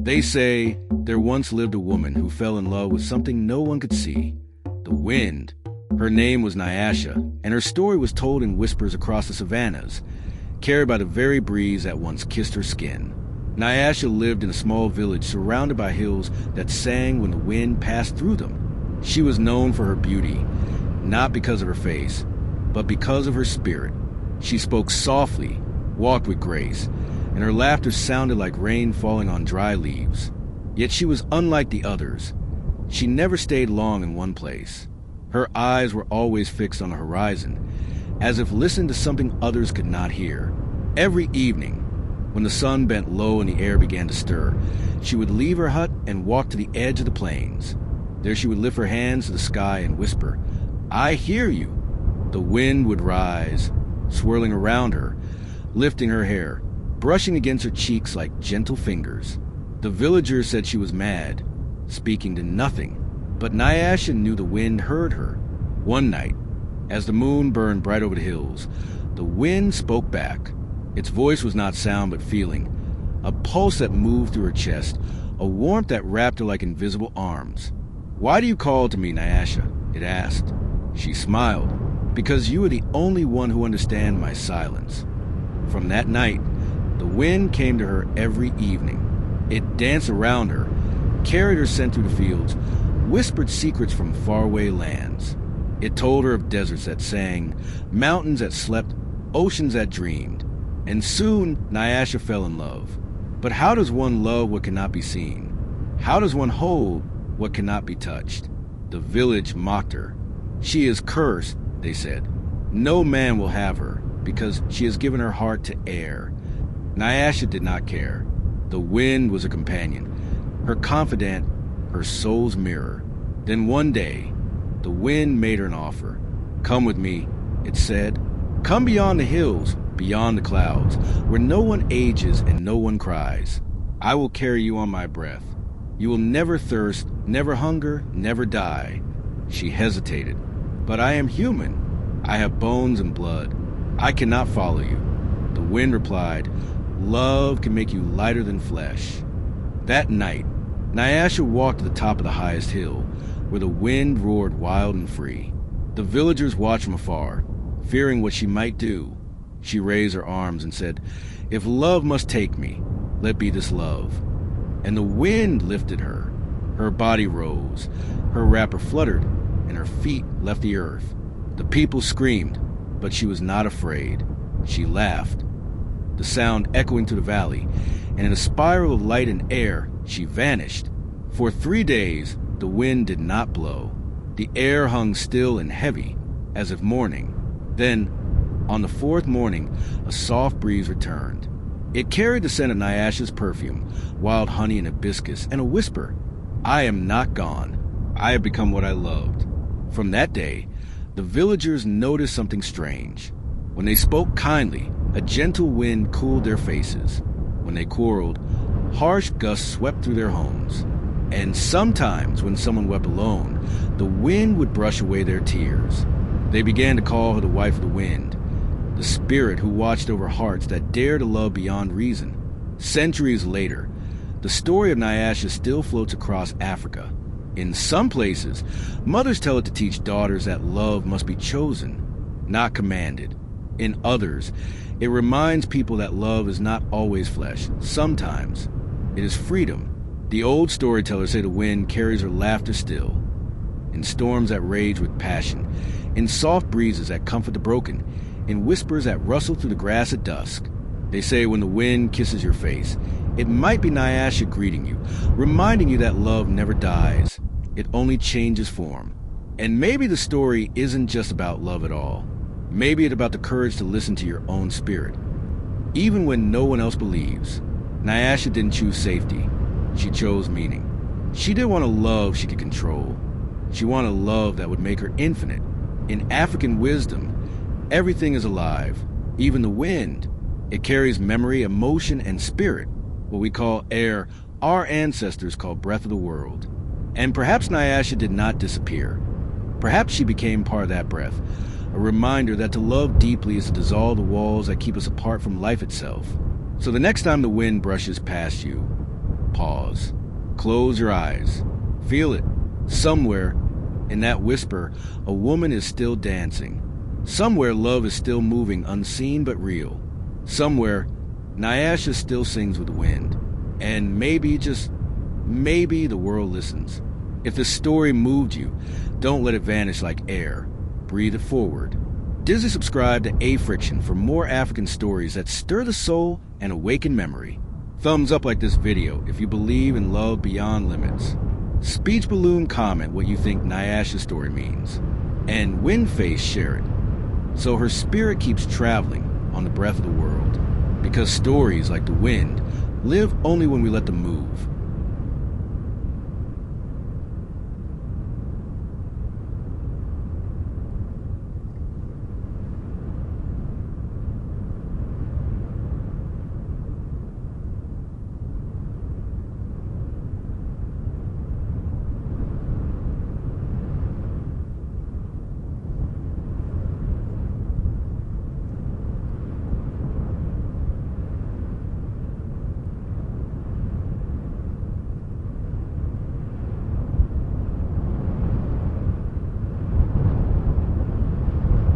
They say there once lived a woman who fell in love with something no one could see, the wind. Her name was Nyasha, and her story was told in whispers across the savannas, carried by the very breeze that once kissed her skin. Nyasha lived in a small village surrounded by hills that sang when the wind passed through them. She was known for her beauty, not because of her face, but because of her spirit. She spoke softly, walked with grace, and her laughter sounded like rain falling on dry leaves. Yet she was unlike the others. She never stayed long in one place. Her eyes were always fixed on the horizon, as if listening to something others could not hear. Every evening, when the sun bent low and the air began to stir, she would leave her hut and walk to the edge of the plains. There she would lift her hands to the sky and whisper, "I hear you." The wind would rise, swirling around her, lifting her hair, brushing against her cheeks like gentle fingers. The villagers said she was mad, speaking to nothing, but Nyasha knew the wind heard her. One night, as the moon burned bright over the hills, the wind spoke back. Its voice was not sound but feeling, a pulse that moved through her chest, a warmth that wrapped her like invisible arms. "Why do you call to me, Nyasha?" it asked. She smiled. "Because you are the only one who understands my silence." From that night, the wind came to her every evening. It danced around her, carried her scent through the fields, whispered secrets from faraway lands. It told her of deserts that sang, mountains that slept, oceans that dreamed. And soon, Nyasha fell in love. But how does one love what cannot be seen? How does one hold what cannot be touched? The village mocked her. "She is cursed," they said. "No man will have her, because she has given her heart to air." Nyasha did not care. The wind was her companion, her confidant, her soul's mirror. Then one day, the wind made her an offer. "Come with me," it said. "Come beyond the hills, beyond the clouds, where no one ages and no one cries. I will carry you on my breath. You will never thirst, never hunger, never die." She hesitated. "But I am human. I have bones and blood. I cannot follow you." The wind replied, "Love can make you lighter than flesh." That night, Nyasha walked to the top of the highest hill, where the wind roared wild and free. The villagers watched from afar, fearing what she might do. She raised her arms and said, "If love must take me, let be this love." And the wind lifted her. Her body rose, her wrapper fluttered, and her feet left the earth. The people screamed, but she was not afraid. She laughed, the sound echoing through the valley, and in a spiral of light and air, she vanished. For 3 days, the wind did not blow. The air hung still and heavy, as if mourning. Then, on the 4th morning, a soft breeze returned. It carried the scent of Nyasha's perfume, wild honey and hibiscus, and a whisper, "I am not gone. I have become what I loved." From that day, the villagers noticed something strange. When they spoke kindly, a gentle wind cooled their faces. When they quarreled, harsh gusts swept through their homes. And sometimes, when someone wept alone, the wind would brush away their tears. They began to call her the wife of the wind, the spirit who watched over hearts that dared to love beyond reason. Centuries later, the story of Nyasha still floats across Africa. In some places, mothers tell it to teach daughters that love must be chosen, not commanded. In others, it reminds people that love is not always flesh. Sometimes, it is freedom. The old storytellers say the wind carries her laughter still, in storms that rage with passion, in soft breezes that comfort the broken, in whispers that rustle through the grass at dusk. They say when the wind kisses your face, it might be Nyasha greeting you, reminding you that love never dies. It only changes form. And maybe the story isn't just about love at all. Maybe it's about the courage to listen to your own spirit. Even when no one else believes, Nyasha didn't choose safety. She chose meaning. She didn't want a love she could control. She wanted a love that would make her infinite. In African wisdom, everything is alive, even the wind. It carries memory, emotion, and spirit, what we call air, our ancestors called breath of the world. And perhaps Nyasha did not disappear. Perhaps she became part of that breath, a reminder that to love deeply is to dissolve the walls that keep us apart from life itself. So the next time the wind brushes past you, Pause. Close your eyes. Feel it. Somewhere, in that whisper, a woman is still dancing. Somewhere, love is still moving, unseen but real. Somewhere, Nyasha still sings with the wind. And maybe, just maybe, the world listens. If the story moved you, don't let it vanish like air. Breathe it forward. Disney subscribe to A-Friction for more African stories that stir the soul and awaken memory. Thumbs up like this video if you believe in love beyond limits. Speech balloon comment what you think Nyasha's story means. And Windface share it, so her spirit keeps traveling on the breath of the world. Because stories, like the wind, live only when we let them move.